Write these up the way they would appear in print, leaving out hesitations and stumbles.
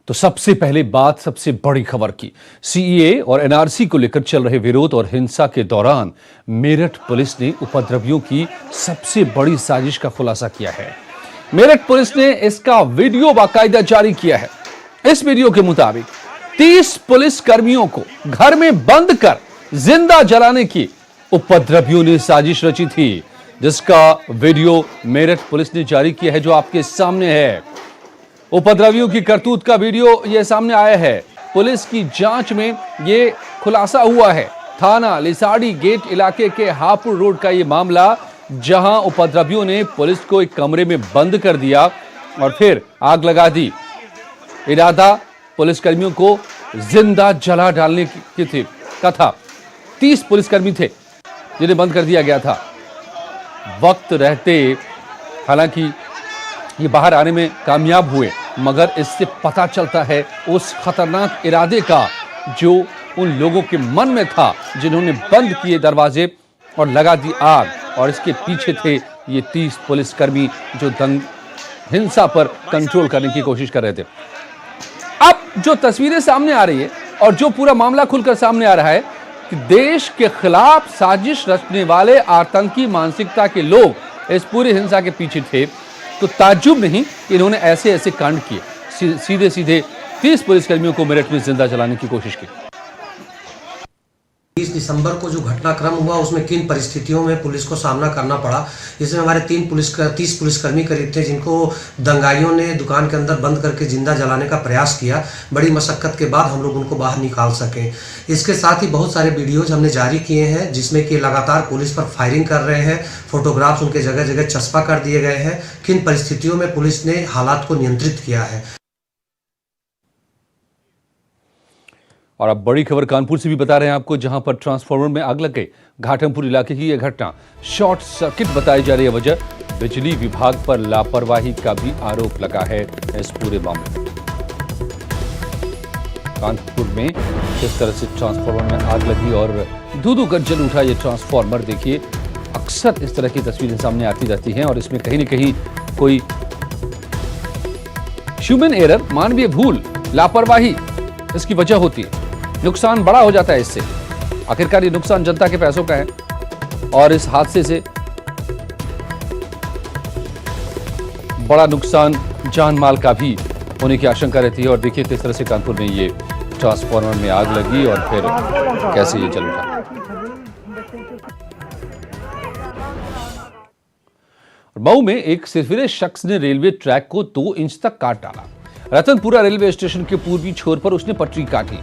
तो सबसे पहले बात सबसे बड़ी खबर की। सीएए और एनआरसी को लेकर चल रहे विरोध और हिंसा के दौरान मेरठ पुलिस ने उपद्रवियों की सबसे बड़ी साजिश का खुलासा किया है। मेरठ पुलिस ने इसका वीडियो बाकायदा जारी किया है। इस वीडियो के मुताबिक 30 पुलिस कर्मियों को घर में बंद कर जिंदा जलाने की उपद्रवियों ने साजिश रची थी, जिसका वीडियो मेरठ पुलिस ने जारी किया है, जो आपके सामने है। उपद्रवियों की करतूत का वीडियो यह सामने आया है। पुलिस की जांच में यह खुलासा हुआ है। थाना लिसाड़ी गेट इलाके के हापुड़ रोड का यह मामला, जहां उपद्रवियों ने पुलिस को एक कमरे में बंद कर दिया और फिर आग लगा दी। इरादा पुलिसकर्मियों को जिंदा जला डालने की थी का था। 30 पुलिसकर्मी थे जिन्हें बंद कर दिया गया था। वक्त रहते हालांकि ये बाहर आने में कामयाब हुए, मगर इससे पता चलता है उस खतरनाक इरादे का जो उन लोगों के मन में था, जिन्होंने बंद किए दरवाजे और लगा दी आग। और इसके पीछे थे ये 30 पुलिसकर्मी जो हिंसा पर कंट्रोल करने की कोशिश कर रहे थे। अब जो तस्वीरें सामने आ रही है और जो पूरा मामला खुलकर सामने आ रहा है कि देश के खिलाफ साजिश रचने वाले आतंकी मानसिकता के लोग इस पूरी हिंसा के पीछे थे, तो ताज्जुब नहीं कि इन्होंने ऐसे ऐसे कांड किए। सीधे सीधे 30 पुलिसकर्मियों को मेरठ में जिंदा जलाने की कोशिश की। 20 दिसंबर को जो घटनाक्रम हुआ उसमें किन परिस्थितियों में पुलिस को सामना करना पड़ा, जिसमें हमारे 30 पुलिसकर्मी करीब थे, जिनको दंगाइयों ने दुकान के अंदर बंद करके जिंदा जलाने का प्रयास किया। बड़ी मशक्कत के बाद हम लोग उनको बाहर निकाल सके। इसके साथ ही बहुत सारे वीडियोज हमने जारी किए हैं, जिसमें कि लगातार पुलिस पर फायरिंग कर रहे हैं। फोटोग्राफ्स उनके जगह जगह चस्पा कर दिए गए हैं। किन परिस्थितियों में पुलिस ने हालात को नियंत्रित किया है। और अब बड़ी खबर कानपुर से भी बता रहे हैं आपको, जहां पर ट्रांसफार्मर में आग लग गई। घाटमपुर इलाके की यह घटना शॉर्ट सर्किट बताई जा रही है वजह। बिजली विभाग पर लापरवाही का भी आरोप लगा है इस पूरे मामले में। कानपुर में किस तरह से ट्रांसफार्मर में आग लगी और धू-धू कर जल उठा ये ट्रांसफार्मर। देखिए, अक्सर इस तरह की तस्वीरें सामने आती रहती हैं और इसमें कहीं न कहीं कोई ह्यूमन एरर, मानवीय भूल, लापरवाही इसकी वजह होती है। नुकसान बड़ा हो जाता है इससे। आखिरकार ये नुकसान जनता के पैसों का है और इस हादसे से बड़ा नुकसान जान माल का भी होने की आशंका रहती है। और देखिए किस तरह से कानपुर में ये ट्रांसफार्मर में आग लगी और फिर कैसे ये जल उठा। मऊ में एक सिरफिरे शख्स ने रेलवे ट्रैक को 2 इंच तक काट डाला। रतनपुरा रेलवे स्टेशन के पूर्वी छोर पर उसने पटरी काटी।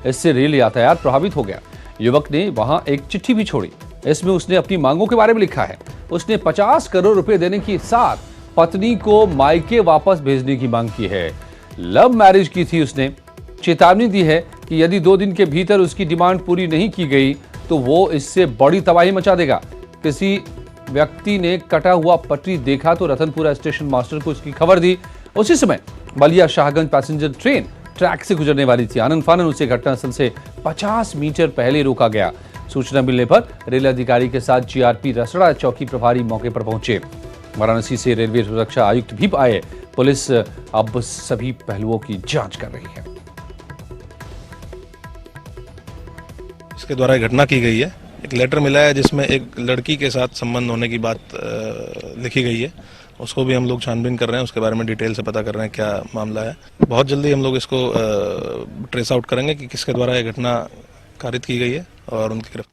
इससे रेल यातायात प्रभावित हो गया। युवक ने वहां एक चिट्ठी भी छोड़ी। इसमें उसने अपनी मांगों के बारे में लिखा है। उसने 50 करोड़ रुपए देने के साथ पत्नी को मायके वापस भेजने की मांग की है। लव मैरिज की थी उसने। चेतावनी दी है कि यदि 2 दिन के भीतर उसकी डिमांड पूरी नहीं की गई तो वो इससे बड़ी तबाही मचा देगा। किसी व्यक्ति ने कटा हुआ पटरी देखा तो रतनपुरा स्टेशन मास्टर को इसकी खबर दी। उसी समय Ballia Shahganj passenger train track से गुजरने वाली थी। आनंद फानन उसे घटनास्थल से 50 मीटर पहले रोका गया। सूचना मिलने पर रेल अधिकारी के साथ जीआरपी रसड़ा चौकी प्रभारी मौके पर पहुंचे। वाराणसी से रेलवे सुरक्षा आयुक्त भी आए। पुलिस अब सभी पहलुओं की जांच कर रही है। इसके द्वारा घटना की गई है। एक लेटर मिला है जिसमें एक लड़की के साथ संबंध होने की बात लिखी गई है। उसको भी हम लोग छानबीन कर रहे हैं, उसके बारे में डिटेल से पता कर रहे हैं क्या मामला है। बहुत जल्दी हम लोग इसको ट्रेस आउट करेंगे कि किसके द्वारा यह घटना कारित की गई है और उनकी गिरफ्तारी।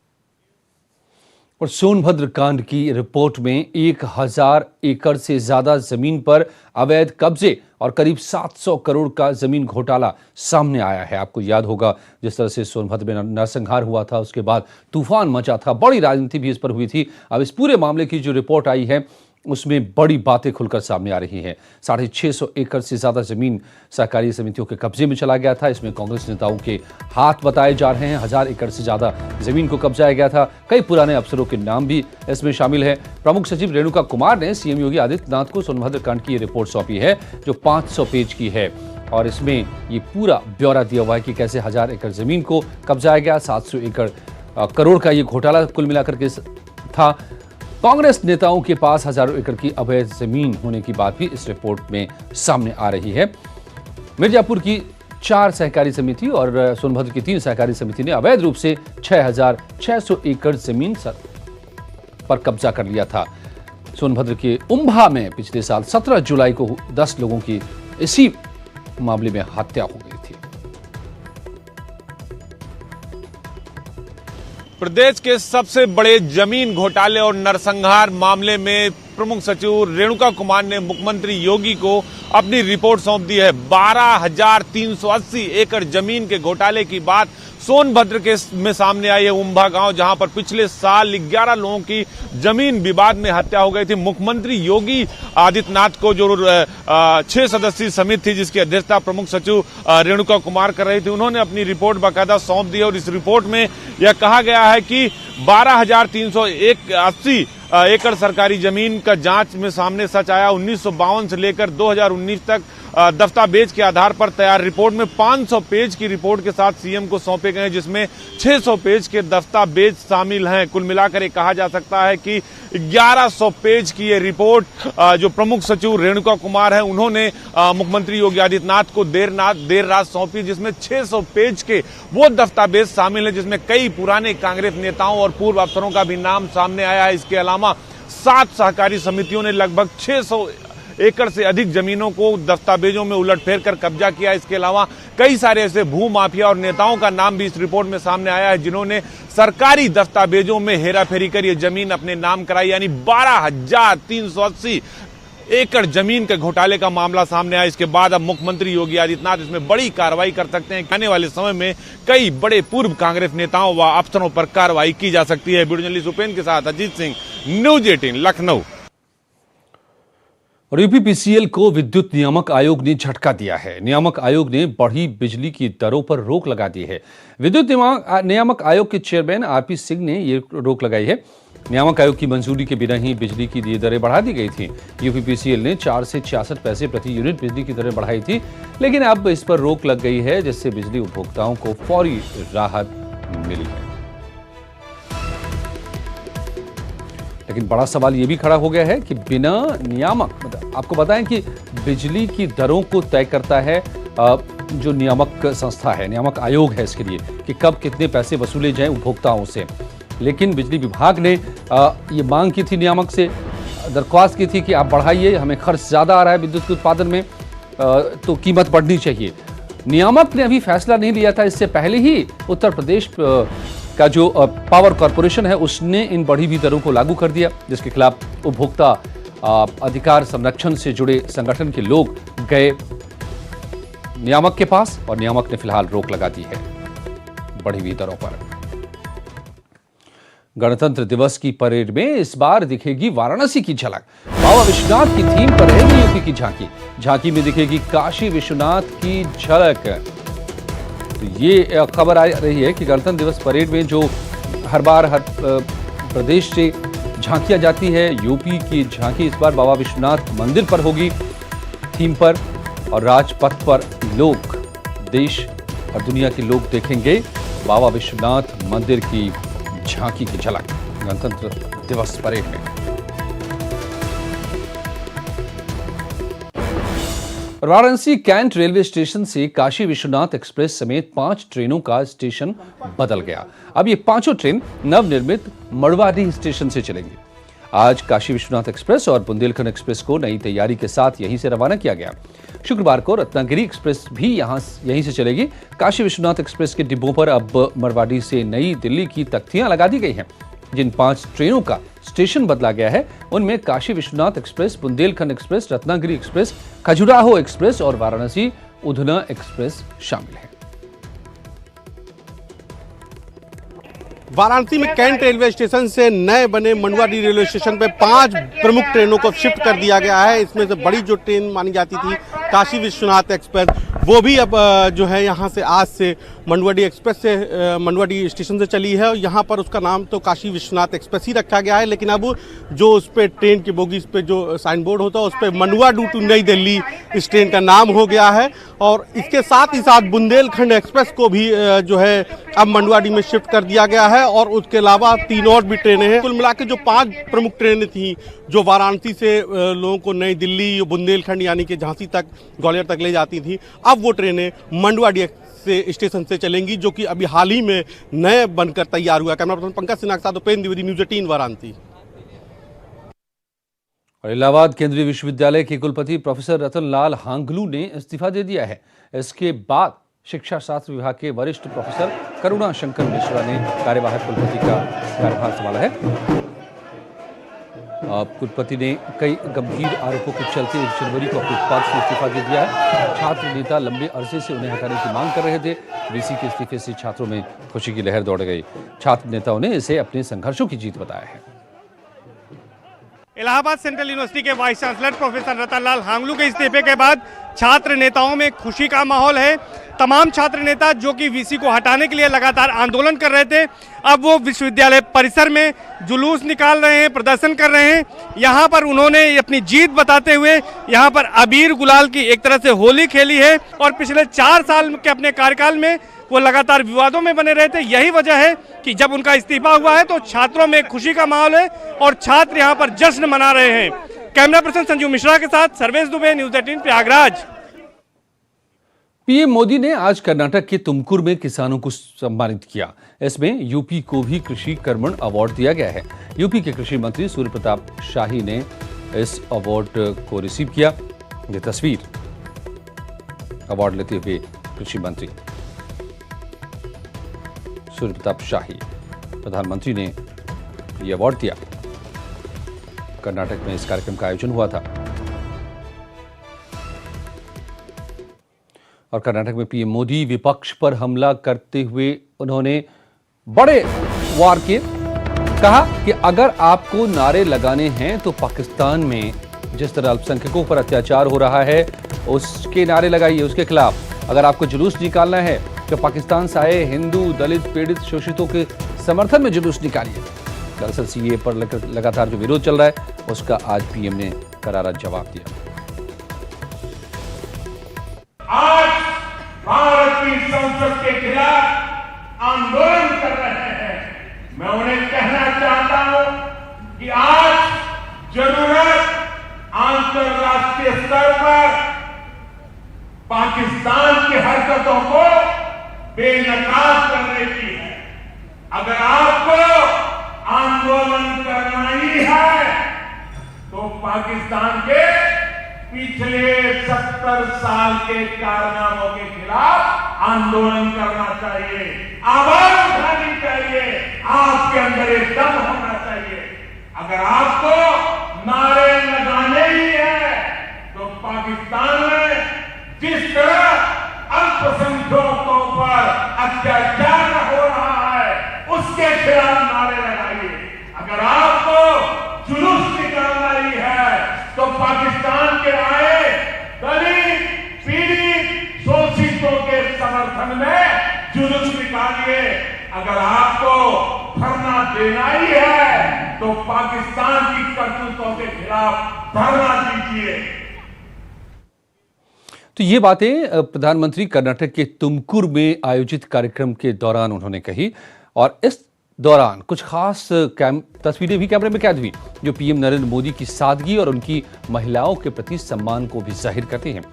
और सोनभद्र कांड की रिपोर्ट में 1000 एकड़ से ज्यादा जमीन पर अवैध कब्जे और करीब 700 करोड़ का जमीन घोटाला सामने आया है। आपको याद होगा जिस तरह से सोनभद्र में नरसंहार हुआ था, उसके बाद तूफान मचा था, बड़ी राजनीति भी इस पर हुई थी। अब इस पूरे मामले की जो रिपोर्ट आई है उसमें बड़ी बातें खुलकर सामने आ रही हैं। 650 एकड़ से ज्यादा जमीन सहकारी समितियों के कब्जे में चला गया था। इसमें कांग्रेस नेताओं के हाथ बताए जा रहे हैं। 1000 एकड़ से ज्यादा जमीन को कब्जाया गया था। कई पुराने अफसरों के नाम भी इसमें शामिल है। प्रमुख सचिव रेणुका कुमार ने सीएम योगी आदित्यनाथ को सोनभद्र कांड की रिपोर्ट सौंपी है, जो 500 पेज की है। और इसमें ये पूरा ब्यौरा दिया हुआ है कि कैसे 1000 एकड़ जमीन को कब्जाया गया। 700 करोड़ का ये घोटाला कुल मिलाकर के था। कांग्रेस नेताओं के पास हजारों एकड़ की अवैध जमीन होने की बात भी इस रिपोर्ट में सामने आ रही है। मिर्जापुर की 4 सहकारी समिति और सोनभद्र की 3 सहकारी समिति ने अवैध रूप से 6,600 एकड़ जमीन पर कब्जा कर लिया था। सोनभद्र के उम्भा में पिछले साल 17 जुलाई को 10 लोगों की इसी मामले में हत्या हो गई थी। प्रदेश के सबसे बड़े जमीन घोटाले और नरसंहार मामले में प्रमुख सचिव रेणुका कुमार ने मुख्यमंत्री योगी को अपनी रिपोर्ट सौंप दी है। 12,380 एकड़ जमीन के घोटाले की बात सोनभद्र के में सामने आई है। उम्भा गांव, जहां पर पिछले साल 11 लोगों की जमीन विवाद में हत्या हो गई थी। मुख्यमंत्री योगी आदित्यनाथ को जो 6 सदस्यीय समिति थी, जिसकी अध्यक्षता प्रमुख सचिव रेणुका कुमार कर रही थी, उन्होंने अपनी रिपोर्ट बाकायदा सौंप दी है। और इस रिपोर्ट में यह कहा गया है कि 12,380 एकड़ सरकारी जमीन का जांच में सामने सच आया। 1952 से लेकर 2019 तक दस्तावेज के आधार पर तैयार रिपोर्ट में 500 पेज की रिपोर्ट के साथ सीएम को सौंपे गए, जिसमें 600 पेज के दस्तावेज शामिल हैं। कुल मिलाकर ये कहा जा सकता है कि 1100 पेज की ये रिपोर्ट जो प्रमुख सचिव रेणुका कुमार है, उन्होंने मुख्यमंत्री योगी आदित्यनाथ को देर रात सौंपी, जिसमें 600 पेज के वो दस्तावेज शामिल हैं, जिसमें कई पुराने कांग्रेस नेताओं और पूर्व अफसरों का भी नाम सामने आया है। इसके अलावा 7 सहकारी समितियों ने लगभग 600 एकड़ से अधिक जमीनों को दस्तावेजों में उलटफेर कर कब्जा किया। इसके अलावा कई सारे ऐसे भू माफिया और नेताओं का नाम भी इस रिपोर्ट में सामने आया है, जिन्होंने सरकारी दस्तावेजों में हेराफेरी कर ये जमीन अपने नाम कराई। यानी 12,380 एकड़ जमीन के घोटाले का मामला सामने आया। इसके बाद अब मुख्यमंत्री योगी आदित्यनाथ इसमें बड़ी कार्रवाई कर सकते हैं। आने वाले समय में कई बड़े पूर्व कांग्रेस नेताओं व अफसरों पर कार्रवाई की जा सकती है। वीडियो जर्नलिस्ट उपेंद्र के साथ अजीत सिंह, न्यूज 18 लखनऊ। और यूपीपीसीएल को विद्युत नियामक आयोग ने झटका दिया है। नियामक आयोग ने बढ़ी बिजली की दरों पर रोक लगा दी है। विद्युत नियामक आयोग के चेयरमैन आरपी सिंह ने ये रोक लगाई है। नियामक आयोग की मंजूरी के बिना ही बिजली की ये दरें बढ़ा दी गई थी। यूपीपीसीएल ने 4 से 66 पैसे प्रति यूनिट बिजली की दरें बढ़ाई थी, लेकिन अब इस पर रोक लग गई है, जिससे बिजली उपभोक्ताओं को फौरी राहत मिली है। लेकिन बड़ा सवाल यह भी खड़ा हो गया है कि बिना नियामक, मतलब आपको बताएं कि बिजली की दरों को तय करता है जो नियामक संस्था है, नियामक आयोग है इसके लिए, कि कब कितने पैसे वसूले जाएं उपभोक्ताओं से। लेकिन बिजली विभाग ने ये मांग की थी, नियामक से दरख्वास्त की थी कि आप बढ़ाइए, हमें खर्च ज़्यादा आ रहा है विद्युत के उत्पादन में, तो कीमत बढ़नी चाहिए। नियामक ने अभी फैसला नहीं लिया था। इससे पहले ही उत्तर प्रदेश का जो पावर कॉरपोरेशन है, उसने इन बढ़ी हुई दरों को लागू कर दिया, जिसके खिलाफ उपभोक्ता अधिकार संरक्षण से जुड़े संगठन के लोग गए नियामक के पास, और नियामक ने फिलहाल रोक लगा दी है बढ़ी हुई दरों पर। गणतंत्र दिवस की परेड में इस बार दिखेगी वाराणसी की झलक। बाबा विश्वनाथ की थीम पर रहेगी यूपी की झांकी। झांकी में दिखेगी काशी विश्वनाथ की झलक। तो ये खबर आ रही है कि गणतंत्र दिवस परेड में जो हर बार हर प्रदेश से झांकियां जाती है, यूपी की झांकी इस बार बाबा विश्वनाथ मंदिर पर होगी थीम पर, और राजपथ पर लोग, देश और दुनिया के लोग देखेंगे बाबा विश्वनाथ मंदिर की झांकी की झलक गणतंत्र दिवस परेड में। वाराणसी कैंट रेलवे स्टेशन से काशी विश्वनाथ एक्सप्रेस समेत 5 ट्रेनों का स्टेशन बदल गया। अब ये पांचों ट्रेन नवनिर्मित मड़वाडीह स्टेशन से चलेंगी। आज काशी विश्वनाथ एक्सप्रेस और बुंदेलखंड एक्सप्रेस को नई तैयारी के साथ यहीं से रवाना किया गया। शुक्रवार को रत्नागिरी एक्सप्रेस भी यहीं से चलेगी। काशी विश्वनाथ एक्सप्रेस के डिब्बों पर अब मरवाडी से नई दिल्ली की तख्तियां लगा दी गई हैं। जिन 5 ट्रेनों का स्टेशन बदला गया है, उनमें Kashi Vishwanath express, Bundelkhand express, Ratnagiri express, Khajuraho express और वाराणसी उधना एक्सप्रेस शामिल है। वाराणसी में कैंट रेलवे स्टेशन से नए बने मंडुआडीह रेलवे स्टेशन पे 5 प्रमुख ट्रेनों को शिफ्ट कर दिया गया है। इसमें से बड़ी जो ट्रेन मानी जाती थी काशी विश्वनाथ एक्सप्रेस, वो भी अब जो है यहाँ से आज से मंडुआडीह एक्सप्रेस से मंडुआडीह स्टेशन से चली है। और यहाँ पर उसका नाम तो काशी विश्वनाथ एक्सप्रेस ही रखा गया है, लेकिन अब जो उस पर ट्रेन की बोगी पे जो साइन बोर्ड होता है, उस पर मंडुआडीह टू नई दिल्ली इस ट्रेन का नाम हो गया है। और इसके साथ ही साथ बुंदेलखंड एक्सप्रेस को भी जो है अब मंडुआडीह में शिफ्ट कर दिया गया है। और उसके अलावा 3 और भी ट्रेनें हैं। कुल मिला के जो 5 प्रमुख ट्रेनें थी जो वाराणसी से लोगों को नई दिल्ली, बुंदेलखंड यानी कि झांसी तक, ग्वालियर तक ले जाती थी, अब अब वो ट्रेनें मंडुआडीह से स्टेशन से चलेंगी, जो कि अभी हाल ही में नए बनकर तैयार हुआ है। कैमरा पर्सन पंकज सिन्हा के साथ उपेंद्र द्विवेदी, न्यूज़ 18 वाराणसी। और इलाहाबाद केंद्रीय विश्वविद्यालय के कुलपति प्रोफेसर रतनलाल हांगलू ने इस्तीफा दे दिया है। इसके बाद शिक्षा शास्त्र विभाग के वरिष्ठ प्रोफेसर करुणा शंकर मिश्रा ने कार्यवाहक कुलपति का कार्यभार संभाला है। कुलपति ने कई गंभीर आरोपों के चलते 1 जनवरी को अपने पद से इस्तीफा दे दिया है। छात्र नेता लंबे अरसे से उन्हें हटाने की मांग कर रहे थे। वीसी के इस्तीफे से छात्रों में खुशी की लहर दौड़ गई। छात्र नेताओं ने इसे अपने संघर्षों की जीत बताया है। इलाहाबाद सेंट्रल यूनिवर्सिटी के vice chancellor professor Ratanlal Hanglu के इस्तीफे के बाद छात्र नेताओं में खुशी का माहौल है। तमाम छात्र नेता जो कि वीसी को हटाने के लिए लगातार आंदोलन कर रहे थे, अब वो विश्वविद्यालय परिसर में जुलूस निकाल रहे हैं, प्रदर्शन कर रहे हैं। यहाँ पर उन्होंने अपनी जीत बताते हुए यहाँ पर अबीर गुलाल की एक तरह से होली खेली है। और पिछले 4 साल के अपने कार्यकाल में वो लगातार विवादों में बने रहे थे। यही वजह है कि जब उनका इस्तीफा हुआ है तो छात्रों में खुशी का माहौल है और छात्र यहाँ पर जश्न मना रहे हैं। कैमरा पर्सन संजू मिश्रा के साथ सर्वेश दुबे, न्यूज़ 18 प्रयागराज। पीएम मोदी ने आज कर्नाटक के तुमकुर में किसानों को सम्मानित किया। इसमें यूपी को भी कृषि कर्मण अवार्ड दिया गया है। यूपी के कृषि मंत्री सूर्य प्रताप शाही ने इस अवार्ड को रिसीव किया। ये तस्वीर अवार्ड लेते हुए कृषि मंत्री सूर्य प्रताप शाही, प्रधानमंत्री ने यह अवार्ड दिया। कर्नाटक में इस कार्यक्रम का आयोजन हुआ था और कर्नाटक में पीएम मोदी विपक्ष पर हमला करते हुए उन्होंने बड़े वार किए। कहा कि अगर आपको नारे लगाने हैं तो पाकिस्तान में जिस तरह अल्पसंख्यकों पर अत्याचार हो रहा है उसके नारे लगाइए, उसके खिलाफ। अगर आपको जुलूस निकालना है तो पाकिस्तान से आए हिंदू, दलित, पीड़ित, शोषितों के समर्थन में जुलूस निकालिए। दरअसल सीए पर लगातार जो विरोध चल रहा है उसका आज पीएम ने करारा जवाब दिया। आज भारत की संसद के खिलाफ आंदोलन कर रहे हैं। मैं उन्हें कहना चाहता हूं कि आज जरूरत अंतर्राष्ट्रीय स्तर पर पाकिस्तान की हरकतों को बेनकाब करने की है। अगर आपको आंदोलन करना ही है तो पाकिस्तान के पिछले 70 साल के कारनामों के खिलाफ आंदोलन करना चाहिए, आवाज उठानी चाहिए, आपके अंदर एक दम होना चाहिए। अगर आपको नारे लगाने ही है तो पाकिस्तान में जिस तरह अल्पसंख्यकों पर अत्याचार हो रहा है उसके खिलाफ नारे लगाइए। अगर आपको जुलूस निकालना ही है तो पाकिस्तान के आए दलित, पीड़ित, शोषितों के समर्थन में जुलूस निकालिए। अगर आपको धरना देना ही है तो पाकिस्तान की करतूतों के खिलाफ धरना दीजिए। तो ये बातें प्रधानमंत्री कर्नाटक के तुमकुर में आयोजित कार्यक्रम के दौरान उन्होंने कही और इस दौरान कुछ खास तस्वीरें भी कैमरे में कैद हुई जो पीएम नरेंद्र मोदी की सादगी और उनकी महिलाओं के प्रति सम्मान को भी जाहिर करती हैं।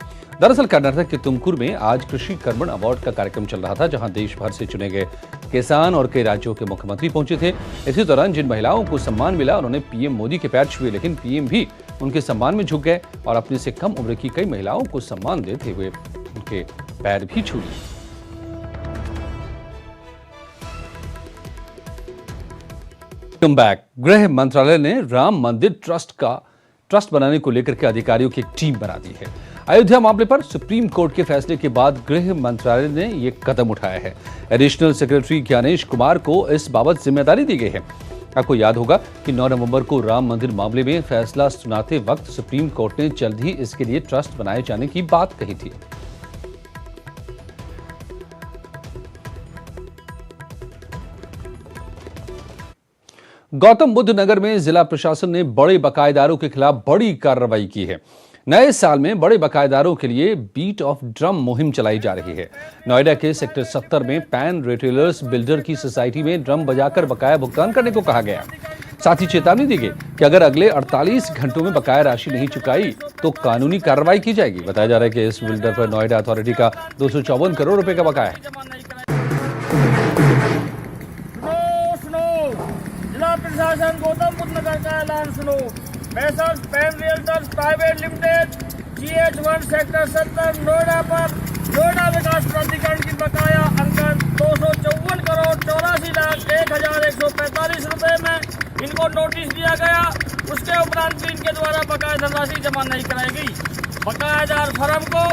दरअसल कर्नाटक के तुमकुर में आज कृषि कर्मण अवार्ड का कार्यक्रम चल रहा था, जहां देश भर से चुने गए किसान और कई राज्यों के मुख्यमंत्री पहुंचे थे। इसी दौरान जिन महिलाओं को सम्मान मिला उन्होंने पीएम मोदी के पैर छुए, लेकिन पीएम भी उनके सम्मान में झुक गए और अपने से कम उम्र की कई महिलाओं को सम्मान देते हुए उनके पैर भी छू लिए। गृह मंत्रालय ने राम मंदिर ट्रस्ट बनाने को लेकर के अधिकारियों की एक टीम बना दी है। अयोध्या मामले पर सुप्रीम कोर्ट के फैसले के बाद गृह मंत्रालय ने यह कदम उठाया है। एडिशनल सेक्रेटरी ज्ञानेश कुमार को इस बाबत जिम्मेदारी दी गई है। आपको याद होगा कि 9 नवंबर को राम मंदिर मामले में फैसला सुनाते वक्त सुप्रीम कोर्ट ने जल्द ही इसके लिए ट्रस्ट बनाए जाने की बात कही थी। गौतम बुद्ध नगर में जिला प्रशासन ने बड़े बकायेदारों के खिलाफ बड़ी कार्रवाई की है। नए साल में बड़े बकायेदारों के लिए बीट ऑफ ड्रम मुहिम चलाई जा रही है। नोएडा के सेक्टर 70 में पैन रिटेलर्स बिल्डर की सोसाइटी में ड्रम बजाकर बकाया भुगतान करने को कहा गया। साथ ही चेतावनी दी गई कि अगर अगले 48 घंटों में बकाया राशि नहीं चुकाई तो कानूनी कार्रवाई की जाएगी। बताया जा रहा है कि इस बिल्डर पर नोएडा अथॉरिटी का 254 करोड़ रुपए का बकाया है। जिला प्रशासन गौतम बुद्ध नगर का ऐलान सुनो। Messrs pan realtors private limited GH1 sector 70 Noida पर नोएडा विकास प्राधिकरण की बकाया अंकन 254 करोड़ 84,01,145 रुपए में इनको नोटिस दिया गया। उसके उपरांत भी इनके द्वारा बकाया धनराशि जमा नहीं कराई गई। बकायादार फर्म को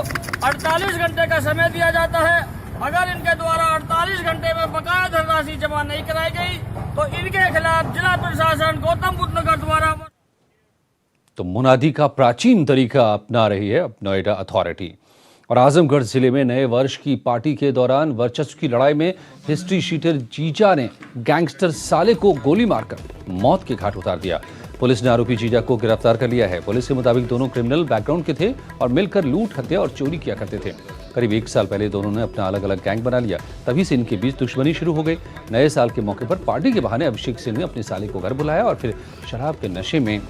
48 घंटे का समय दिया जाता है। अगर इनके द्वारा 48 घंटे में बकाया धनराशि जमा नहीं कराई गई तो इनके खिलाफ जिला प्रशासन गौतम बुद्ध नगर द्वारा तो मुनादी का प्राचीन तरीका अपना रही है अब नोएडा अथॉरिटी। और आजमगढ़ जिले में नए वर्ष की पार्टी के दौरान वर्चस्व की लड़ाई में हिस्ट्री शीटर जीजा ने गैंगस्टर साले को गोली मारकर मौत के घाट उतार दिया। पुलिस ने आरोपी जीजा को गिरफ्तार कर लिया है। पुलिस के मुताबिक दोनों क्रिमिनल बैकग्राउंड के थे और मिलकर लूट, हत्या और चोरी किया करते थे। करीब 1 साल पहले दोनों ने अपना अलग अलग गैंग बना लिया। तभी से इनके बीच दुश्मनी शुरू हो गई। नए साल के मौके पर पार्टी के बहाने अभिषेक सिंह ने अपने साले को घर बुलाया और फिर शराब के नशे में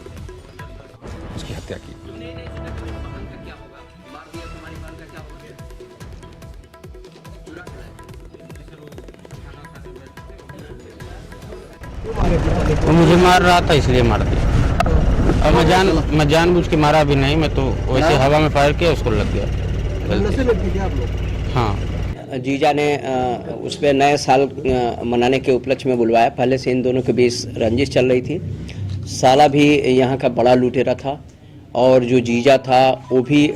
उसकी हत्या की। वो मुझे मार रहा था इसलिए मार दिया। और मैं जानबूझ के मारा भी नहीं, मैं तो वैसे हवा में फायर किया, उसको लग गया। हाँ, जीजा ने उस पर नए साल मनाने के उपलक्ष्य में बुलवाया। पहले से इन दोनों के बीच रंजिश चल रही थी। साला भी यहाँ का बड़ा लुटेरा था और जो जीजा था वो भी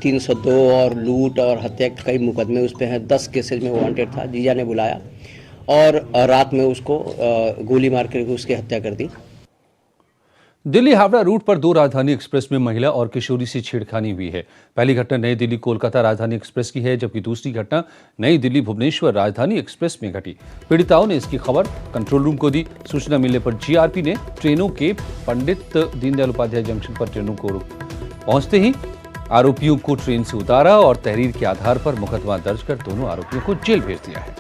302 और लूट और हत्या के कई मुकदमे उस पर हैं। 10 केसेज में वो वांटेड था। जीजा ने बुलाया और रात में उसको गोली मार कर उसकी हत्या कर दी। दिल्ली हावड़ा रूट पर 2 राजधानी एक्सप्रेस में महिला और किशोरी से छेड़खानी हुई है। पहली घटना नई दिल्ली कोलकाता राजधानी एक्सप्रेस की है, जबकि दूसरी घटना नई दिल्ली भुवनेश्वर राजधानी एक्सप्रेस में घटी। पीड़िताओं ने इसकी खबर कंट्रोल रूम को दी। सूचना मिलने पर जीआरपी ने ट्रेनों के पंडित दीनदयाल उपाध्याय जंक्शन पर ट्रेनों को पहुंचते ही आरोपियों को ट्रेन से उतारा और तहरीर के आधार पर मुकदमा दर्ज कर दोनों आरोपियों को जेल भेज दिया है।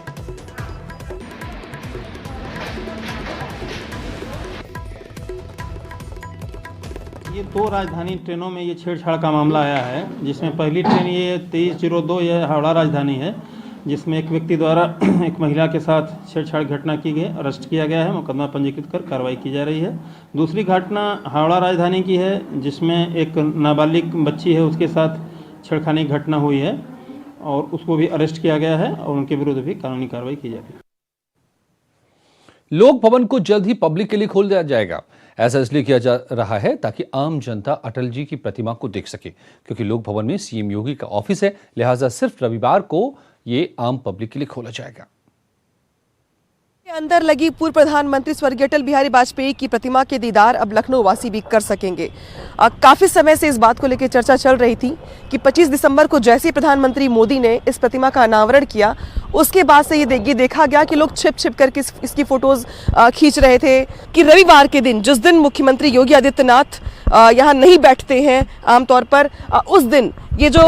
ये 2 राजधानी ट्रेनों में ये छेड़छाड़ का मामला आया है, जिसमें पहली ट्रेन ये 2302 ये हावड़ा राजधानी है, जिसमें एक व्यक्ति द्वारा एक महिला के साथ छेड़छाड़ घटना की गई, अरेस्ट किया गया है, मुकदमा पंजीकृत कर कार्रवाई की जा रही है। दूसरी घटना हावड़ा राजधानी की है, जिसमें एक नाबालिग बच्ची है, उसके साथ छेड़खानी की घटना हुई है और उसको भी अरेस्ट किया गया है और उनके विरुद्ध भी कानूनी कार्रवाई की जाएगी। लोक भवन को जल्द ही पब्लिक के लिए खोल दिया जाएगा। ऐसा इसलिए किया जा रहा है ताकि आम जनता अटल जी की प्रतिमा को देख सके, क्योंकि लोक भवन में सीएम योगी का ऑफिस है, लिहाजा सिर्फ रविवार को ये आम पब्लिक के लिए खोला जाएगा। अंदर लगी पूर्व प्रधानमंत्री स्वर्गीय अटल बिहारी वाजपेयी की प्रतिमा के दीदार अब लखनऊ वासी भी कर सकेंगे। काफी समय से इस बात को लेकर चर्चा चल रही थी कि 25 दिसंबर को जैसे ही प्रधानमंत्री मोदी ने इस प्रतिमा का अनावरण किया, उसके बाद से ये देखा गया कि लोग छिप छिप करके इसकी फोटोज खींच रहे थे कि रविवार के दिन, जिस दिन मुख्यमंत्री योगी आदित्यनाथ यहाँ नहीं बैठते हैं आमतौर पर, उस दिन ये जो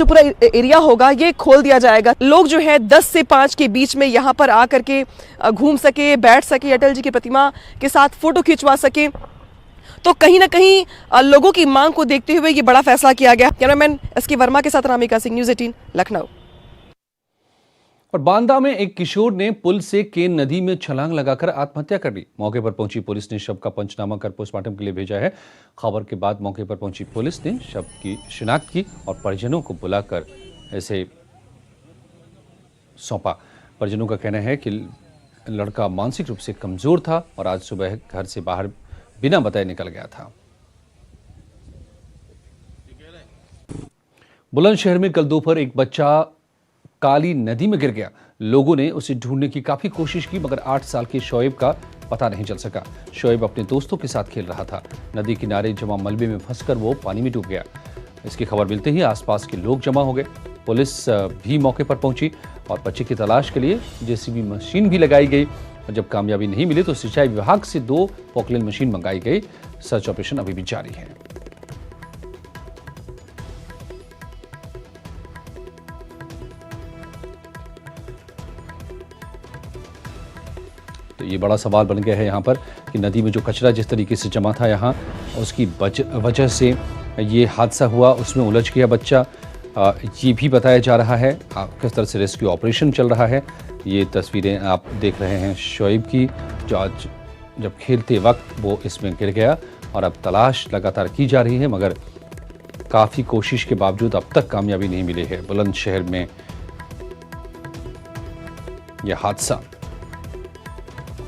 पूरा एरिया होगा ये खोल दिया जाएगा। लोग जो है 10 से 5 के बीच में यहाँ पर आकर के घूम सके, बैठ सके, अटल जी की प्रतिमा के साथ फोटो खिंचवा सके। तो कहीं ना कहीं लोगों की मांग को देखते हुए ये बड़ा फैसला किया गया। कैमरामैन एसके वर्मा के साथ रामिका सिंह, न्यूज़ 18 लखनऊ। और बांदा में एक किशोर ने पुल से केन नदी में छलांग लगाकर आत्महत्या कर ली। मौके पर पहुंची पुलिस ने शव का पंचनामा कर पोस्टमार्टम के लिए भेजा है। खबर के बाद मौके पर पहुंची पुलिस ने शव की शिनाख्त की और परिजनों को बुलाकर इसे सौंपा। परिजनों का कहना है कि लड़का मानसिक रूप से कमजोर था और आज सुबह घर से बाहर बिना बताए निकल गया था। बुलंदशहर में कल दोपहर एक बच्चा काली नदी में गिर गया। लोगों ने उसे ढूंढने की काफी कोशिश की, मगर 8 साल के शोएब का पता नहीं चल सका। शोएब अपने दोस्तों के साथ खेल रहा था। नदी किनारे जमा मलबे में फंसकर वो पानी में डूब गया। इसकी खबर मिलते ही आसपास के लोग जमा हो गए। पुलिस भी मौके पर पहुंची और बच्चे की तलाश के लिए जेसीबी मशीन भी लगाई गई। और जब कामयाबी नहीं मिली तो सिंचाई विभाग से 2 पोकलेन मशीन मंगाई गई। सर्च ऑपरेशन अभी भी जारी है। तो ये बड़ा सवाल बन गया है यहाँ पर कि नदी में जो कचरा जिस तरीके से जमा था यहाँ, उसकी वजह से ये हादसा हुआ, उसमें उलझ गया बच्चा। ये भी बताया जा रहा है किस तरह से रेस्क्यू ऑपरेशन चल रहा है। ये तस्वीरें आप देख रहे हैं शोएब की, जो आज जब खेलते वक्त वो इसमें गिर गया और अब तलाश लगातार की जा रही है, मगर काफ़ी कोशिश के बावजूद अब तक कामयाबी नहीं मिली है। बुलंदशहर में यह हादसा